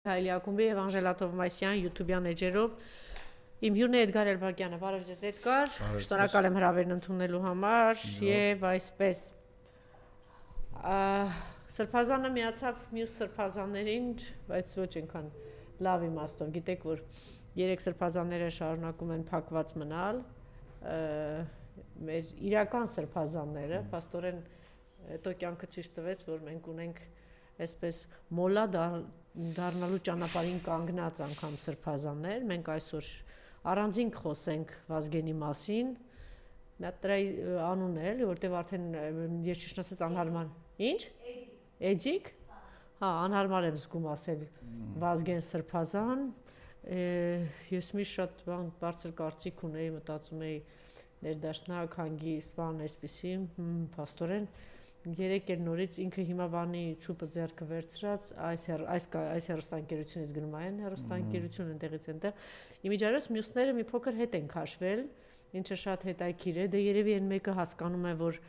Հայլի ակումբի եւ Անժելա Թովմասյան YouTube-յան էջերով իմ հյուրն է Էդգար Էլբակյանը, բարև ձեզ Էդգար, շնորհակալ եմ հրավերն ընդունելու համար եւ այսպես Սրբազանը միացավ մյուս սրբազաններին, բայց ոչ այնքան լավ իմաստով, գիտեք որ 3 սրբազանները շարունակում են փակված մնալ, մեր իրական սրբազանները, փաստորեն հետո կյանքը ցույց տվեց, որ մենք ունենք այսպես մոլա դառնալու ճանապարհին կանգնած անգամ սրբազաններ, մենք այսօր առանձին խոսենք Վազգենի մասին, մի հատ դրա անուն է, էլի, որտեվ արդեն ես ճիշտ ասած անհարմար, ինչ? Էդիկ? Հա, անհարմար եմ զգում ասել Վազգեն սրբազան, ես մի շատ բարձր կարծիք ունեի, մտածում էի ներդաշնակ, հանգիստ, բան այսպիսի, փաստորեն Երեք էլ նորից ինքը հիմա բանի ցուպը ձեռքը վերցրած այս հեռուստաընկերությունից գնում այն հեռուստաընկերությունը այնտեղից այնտեղ իմիջիայլոց մյուսները մի փոքր հետ են քաշվել ինչը շատ հետաքրքիր է դե երևի այն մեկը հասկանում է որ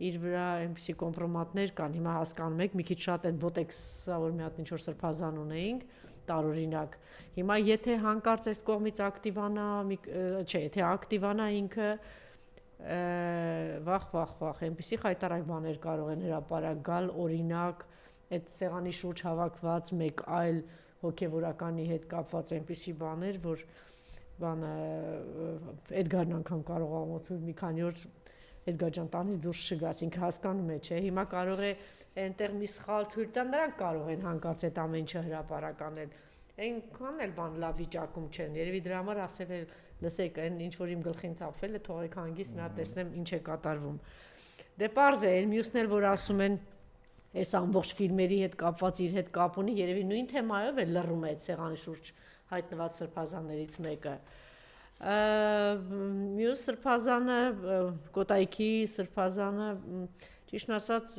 իր վրա այնպիսի կոմպրոմատներ կան հիմա հասկանում եք մի քիչ շատ այդ բոտեքսա որ մի հատ ինչ որ սրբազան ունեինք տարօրինակ հիմա եթե հանկարծ այս կողմից ակտիվանա չէ եթե ակտիվանա ինքը վախ, այնպիսի խայտարակ բաներ կարող են հրապարակ գալ, օրինակ, այդ սեղանի շուրջ հավաքված մեկ այլ հոգևորականի հետ կապված այնպիսի բաներ, որ բանը Էդգարն անգամ կարող է մի քանի օր Էդգար ջան տանից դուրս չգաս, ինքը հասկանում է, չէ, հիմա կարող է այնտեղ մի սխալ թույլ տան, նրանք կարող են հանկարծ այդ ամեն ինչը հրապարակ անել։ Այնքան էլ բան լավ վիճակում չեն, երևի դրա համար ասել է լսեք, այն ինչ որ իմ գլխին թափվել է, թողեք հանգիստ մի հատ տեսնեմ ինչ է կատարվում։ Դե պարզ է, այն մյուսն էլ որ ասում են, այս ամբողջ ֆիլմերի հետ կապված իր հետ կապ ունի, երևի նույն թեմայով է լռում է այդ սեղանի շուրջ հայտնված սրբազաններից մեկը։ Մյուս սրբազանը, Կոտայքի սրբազանը, ճիշտն ասած,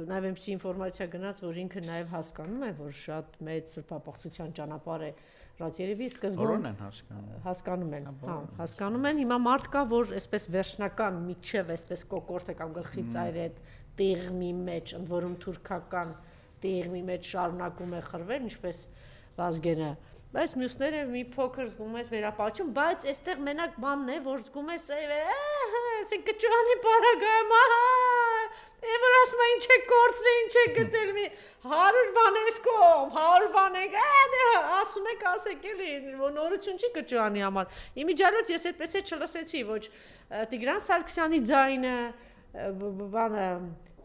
նաև այնպիսի ինֆորմացիա գնաց, որ ինքը նաև հասկանում է, որ շատ մեծ սրբապղծության ճանապարհ է Ռաց երևի սկզբում հասկանում են, հա, հասկանում են, հիմա մարդ կա, որ այսպես վերջնական միջև այսպես կոկորտը կամ գլխի ծայրը այդ տեղի մեջ, ընդ որում թուրքական տեղի մեջ շարունակում է խրվել, ինչպես Վազգենը, բայց մյուսները մի փոքր զգում ես վերապահություն, բայց այստեղ մենակ բանն է, որ զգում ես ասենք կճանի պարագայում, որ ասում է ինչ է կորցրել, ինչ է գտել մի 100 բան ես կողմ, 100 բան եք, ասում եք ասեք էլի, որ նորություն չի կճանի համար։ Իմիջիայլոց ես այդպես է չլսեցի, ոչ Տիգրան Սարգսյանի ձայնը, բանը,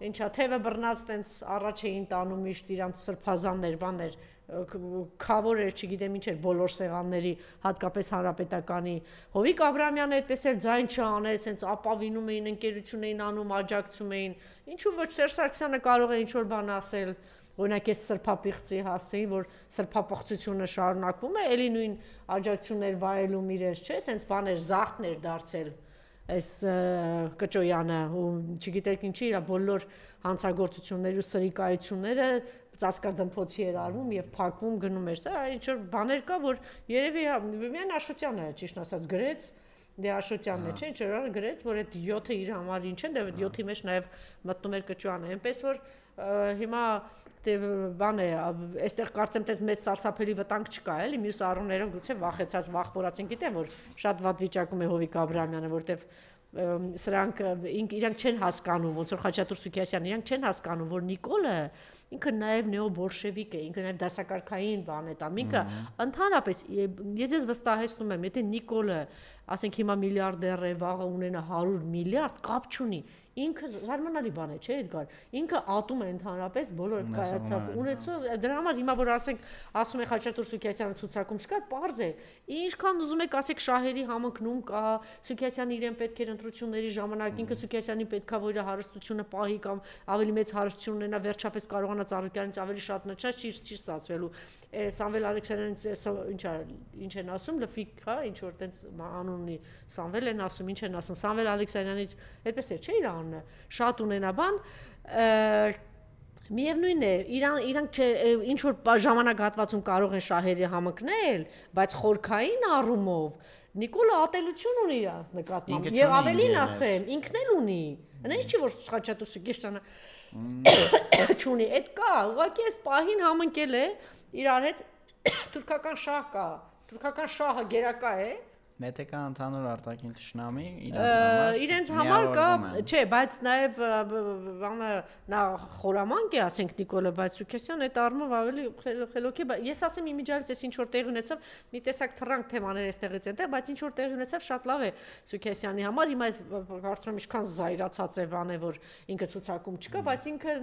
ինչա, թևը բռնած տենց առաջ էին տանում միշտ իրանց սրբազաններ, բաներ, քավոր էր, չգիտեմ ինչ էր բոլոր սեղանների, հատկապես հանրապետականի Հովիկ Աբրահամյանը այդպես էլ ձայն չանեց, հենց ապավինում էին, ընկերություն էին անում, աջակցում էին, ինչու ոչ Սերժ Սարգսյանը կարող է ինչ-որ բան ասել, օրինակ այս սրբապիղծի հասցեին, որ սրբապղծությունը շարունակվում է, էլի նույն աջակցություններ վայելում իրենց, չէ, հենց բաներ զախտներ դարձել այս Կճոյանը ու չգիտեք ինչի իր բոլոր հանցագործությունների ու սրիկայությունները ծածկադմփոցի էր արվում եւ փակվում գնում էր սա ինչ որ բաներ կա որ երևի միայն Աշոտյանը ճիշտ ասած գրեց դե Աշոտյանն է չէ ինչ որ գրեց որ այդ 7-ը իր համար ինչ են դե 7-ի մեջ նաեւ մտնում էր Կճոյանը այնպես որ հիմա դե բան է այստեղ կարծեմ տես մեծ սարսափելի վտանգ չկա էլի մյուս առումներով գուցե վախեցած վախվորացին գիտեմ որ շատ վատ վիճակում է Հովիկ Աբրահամյանը որտեվ սրանք իրանք չեն հասկանում ոնց որ Խաչատուր Սուքիասյանը իրանք չեն հասկանում որ Նիկոլը ինքը նաև նեոբոլշևիկ է ինքը նաև դասակարգային բան է տամ ինքը ընդհանրապես ես վստահեցնում եմ եթե Նիկոլը ասենք հիմա միլիարդեր է վաղը ունենա 100 միլիարդ կապ չունի ինքը զարմանալի բան է չէ Էդգար ինքը ատում է ընդհանրապես բոլոր կայացած ունեցող դրա համար հիմա որ ասում է Խաչատուր Սուքիասյանը ցուցակում չկար պարզ է ինչքան ուզում եք ասեք շահերի համընկնում կա Սուքիասյանը իրեն պետք էր ընտրությունների ժամանակ ինքը Սուքիասյանի պետքա որ իր հարստությունը պահի կամ ավելի մեծ հարստություն ունենա վերջապես կարողանա Ծառուկյանից ավելի շատ նշած չի ստացվելու Սամվել Ալեքսանյանից ինչ են ասում լֆիկ հա ինչ որ տենց անուն ունի Սամվել են ասում ինչ են ասում Սամվել Ալեքսանյանից այդպես է չէ իր անունը շատ ունենա բան միևնույն է իրանք ինչ որ ժամանակահատվածում կարող են շահերի համընկնել բայց խորքային առումով Նիկոլը ատելություն ունի իրանց նկատմամբ եւ ավելին ասեմ ինքն էլ ունի այնպես չի որ Խաչատուր Սուքիասյանը չունի այդ կա ուղղակի այս պահին համընկել է իրար հետ թուրքական շահ կա, թուրքական շահը գերակա է, Եթե կա ընդհանուր արտաքին թշնամի իրենց համար կա, չէ, բայց նաև բանը նա խորամանկ է, ասենք Նիկոլը, բայց Սուքեսյան այդ առումով ավելի խելոք է, ես ասեմ իմիջիայլոց էս ինչ որ տեղի ունեցավ, մի տեսակ թռանք թեմաներ էստեղից այնտեղ, բայց ինչ որ տեղի ունեցավ շատ լավ է Սուքեսյանի համար, հիմա այս կարծում եմ ինչքան զայրացած է բան է, որ ինքը ցուցակում չկա, բայց ինքը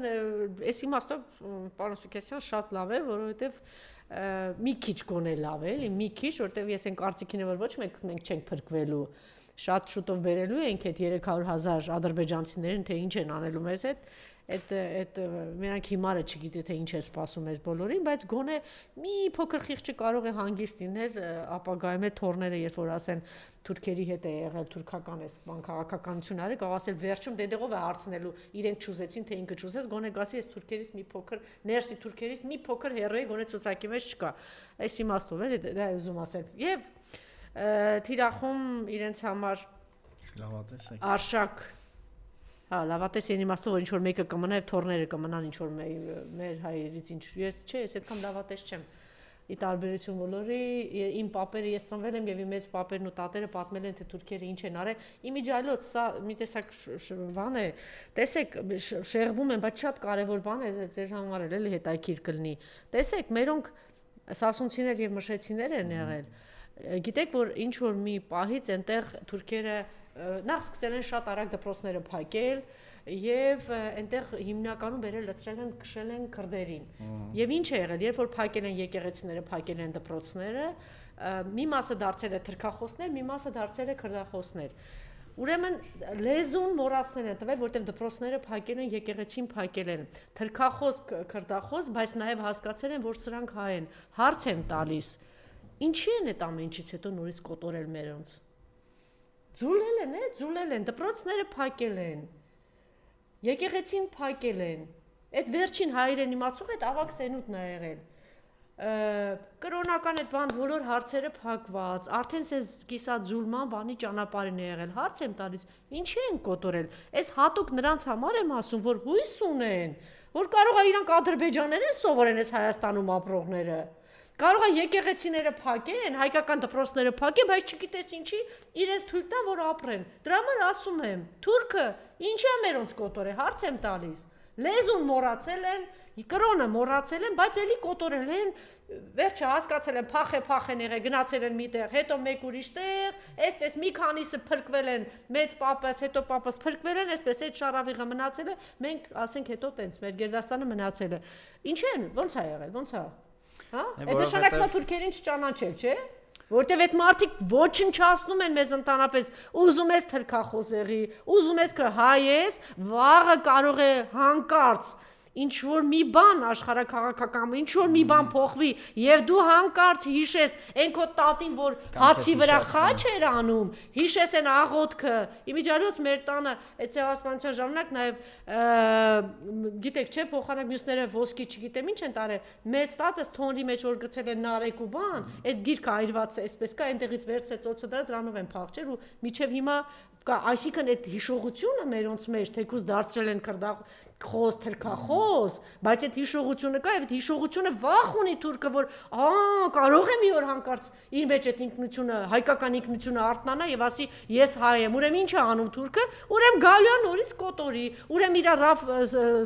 այս իմաստով պարոն Սուքեսյան շատ լավ է, որովհետև մի քիչ գոնե լավ է, էլի մի քիչ, որտեվ ես այն կարծիքին եմ, որ ոչ մենք չենք փրկվելու, շատ շուտով բերելու ենք այդ 300,000 ադրբեջանցիներին, թե ինչ են անելու մեզ այդ միանք հիմարը չգիտի թե ինչ է սպասում այս բոլորին, բայց գոնե մի փոքր խիղճը կարող է հանգիստ լինել ապագայում է թորները, երբ որ ասեն թուրքերի հետ է եղել թուրքական էս բան քաղաքականություն արել, կարող ասել վերջում դեդեղով է հարցնելու, իրենք չուզեցին թե ինքը չուզեց, գոնե գասի այս թուրքերից մի փոքր ներսի թուրքերից մի փոքր հերոյի գոնե ցուցակի մեջ չկա։ Այս իմաստով է դա ուզում ասել։ Եվ թիրախում իրենց համար լավատես է։ Արշակ Հա, լավատես են իմաստով, որ ինչ-որ մեկը կմնա և թորները կմնան ինչ-որ մեր հայերից ինչ, ես այդքան լավատես չեմ, ի տարբերություն բոլորի, իմ պապերը, ես ծնվել եմ և իմ մեծ պապերն ու տատերը պատմել են, թե թուրքերը ինչ են արել, իմիջիայլոց, սա մի տեսակ բան է, տեսեք, շեղվում են, բայց շատ կարևոր բան է, ձեր համար էլ էլի հետաքրքիր կլինի, տեսեք, մերոնք սասունցիներ և մշեցիներ են եղել, գիտեք, որ ինչ-որ մի պահից այնտեղ թուրքերը նախ սկսել են շատ արագ դպրոցները փակել եւ այնտեղ հիմնականում բերել լցրել են քշել են քրդերին եւ ինչ է եղել երբ որ փակել են եկեղեցիները փակել են դպրոցները մի մասը դարձել է թրքախոսներ մի մասը դարձել է քրդախոսներ ուրեմն լեզուն մոռացնել են տվել որտեղ դպրոցները փակել են եկեղեցին փակել են թրքախոս քրդախոս բայց նաեւ հասկացել են որ սրանք հայ են հարց եմ տալիս ինչի են այդ ամենից հետո նորից կոտորել մերոնց Ձուլել են, դպրոցները փակել են, եկեղեցին փակել են, այդ վերջին հայերեն իմացող այդ ավակ սենուտն է եղել, կրոնական այդ բան բոլոր հարցերը փակված, արդեն սեզ կիսաձուլման բանի ճանապարհին է եղել, հարց եմ տալիս, ինչի են կոտորել, այս հատուկ նրանց համար եմ ասում, որ հույս ունեն, որ կարող է իրանք ադրբեջաներեն սովորեն այս Հայաստանում ապրողները, Կարող է եկեղեցիները փակեն, հայկական դպրոցները փակեն, բայց չգիտես ինչի, իրենց թույլ տան, որ ապրեն։ Դրա համար ասում եմ, թուրքը ինչ է մերոնց կոտորել, հարց եմ տալիս։ Լեզուն մոռացել են, կրոնը մոռացել են, բայց էլի կոտորել են, վերջը հասկացել են, փախեն եղել, գնացել են միտեղ, հետո մեկ ուրիշ տեղ, այսպես մի քանիսը փրկվել են, մեծ պապս, հետո պապս փրկվել են, այսպես այդ շարավիղը մնացել է, մենք ասենք հետո տենց մեր Գերդաստանը մնացել է։ Ինչ են, ոնց է եղել, ոնց է։ Հա? Այդ նշանակում է թուրքերին չճանաչել, չէ՞։ Որտեվ այդ մարդիկ ոչնչացնում են մեզ ընդհանրապես, ուզում ես թրքախոս եղի, ուզում ես հայ ես, վաղը կարող է հանկարծ ինչ որ մի բան աշխարհակաղակական, ինչ որ մի բան փոխվի եւ դու հանկարծ հիշես այն քո տատին, որ հացի վրա խաչ էր անում, հիշես այն աղոթքը, իմիջիայլոց մեր տանը այդ ցեղասպանության ժամանակ նաեւ գիտեք, չէ, փոխանակ մյուսները ոսկի չգիտեմ ինչ են տարել, մեծ տատս թոնրի մեջ որ գցել են նարեկ ու բան, այդ գիրքը այրված է, այսպես կա, այնտեղից վերցրեց օծը դրանով են փախչել ու միջև հիմա կա, այսինքն այդ հիշողությունը մերոնց մեջ թեկուզ դարձրել են քրդախոս, թրքախոս, բայց այդ հիշողությունը կա, եւ այդ հիշողությունը վախ ունի թուրքը, որ կարող է մի օր հանկարծ իր մեջ այդ ինքնությունը, հայկական ինքնությունը արտնանա եւ ասի ես հայ եմ, ուրեմն ինչ է անում թուրքը, ուրեմն գալու է նորից կոտորի, ուրեմն իր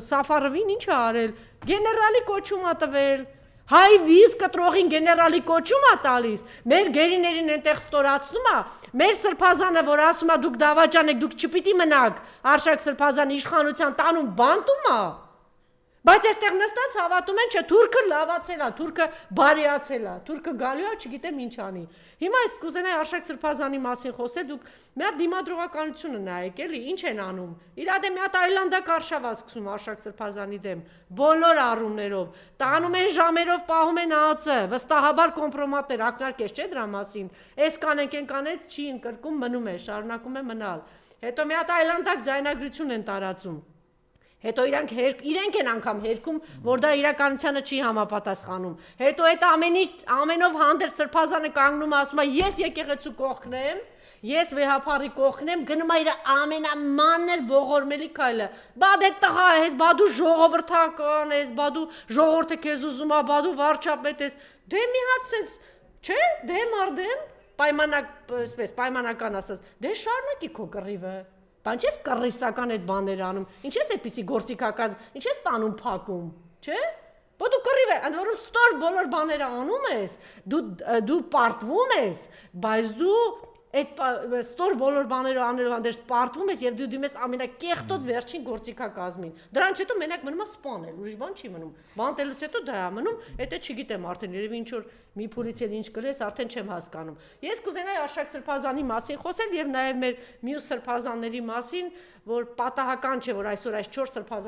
Սաֆարովին ինչ է արել, գեներալի կոչում է տվել Հայ վիզ կտրողին գեներալի կոչում է տալիս, մեր գերիներին այնտեղ ստորացնում է, մեր սրբազանը, որ ասում է դուք դավաճան եք, դուք չպիտի մնաք, Արշակ Սրբազանի իշխանության տանում բանտում է, բայց այստեղ նստած հավատում են, չէ, թուրքը լավացել է, թուրքը բարիացել է, թուրքը գալու է, չգիտեմ ինչ անի։ Հիմա ես կուզենայի Արշակ Սրբազանի մասին խոսել, դուք մի հատ դիմադրողականությունը նայեք, էլի, ինչ են անում։ Իրա դեմ մի հատ այլանդակ արշավ է սկսում Արշակ Սրբազանի դեմ, բոլոր առումներով, տանում են ժամերով, պահում են ԱԾ, վստահաբար կոմպրոմատներ, ակնարկես չէ դրա մասին։ Էս կանենք, են կանեց, չի ընկրկում, մնում է, շարունակում է մնալ։ Հետո մի հատ այլանդակ ձայնագրություն են տարածում։ Հետո իրենք են անգամ հերքում, որ դա իրականությանը չի համապատասխանում։ Հետո այդ ամենով հանդերձ Սրբազանը կանգնում է ասում է ես եկեղեցու կողքն եմ, Ես վեհապարի կողքն եմ, գնում եմ իր ամենամանր ողորմելի քայլը։ Բա դե տղա ես, բա դու ժողովրդական ես, բա դու ժողովուրդը քեզ ուզում է, բա դու վարչապետ ես։ Դե մի հատ sense, չէ, դեմ արդեմ պայմանական ասած, դե շարունակի քո կռիվը։ Բան չես կռիվսական այդ բաները անում։ Ինչ ես այդպիսի գործիքակազմ, ինչ ես տանում փակում, չէ՞։ Բա դու կռիվ ես, ընդ որում ստոր բոլոր բաները անում ես, դու պարտվում ես, բայց դու այդ ստոր բոլոր բաները անելով անդերս պարտվում ես եւ դու դիմես ամենակեղտոտ վերջին գործիքակազմին։ Դրանից հետո մենակ մնում է սպանել, ուրիշ բան չի մնում։ Բանտելուց հետո դա է մնում, դա չգիտեմ արդեն երևի ինչ որ մի փուլից էլ ինչ կլես, արդեն չեմ հասկանում։ Ես կուզենայի Արշակ Սրբազանի մասին խոսել եւ նաեւ մեր մյուս սրբազանների մասին, որ պատահական չէ, որ այսօր այս 4 սրբազան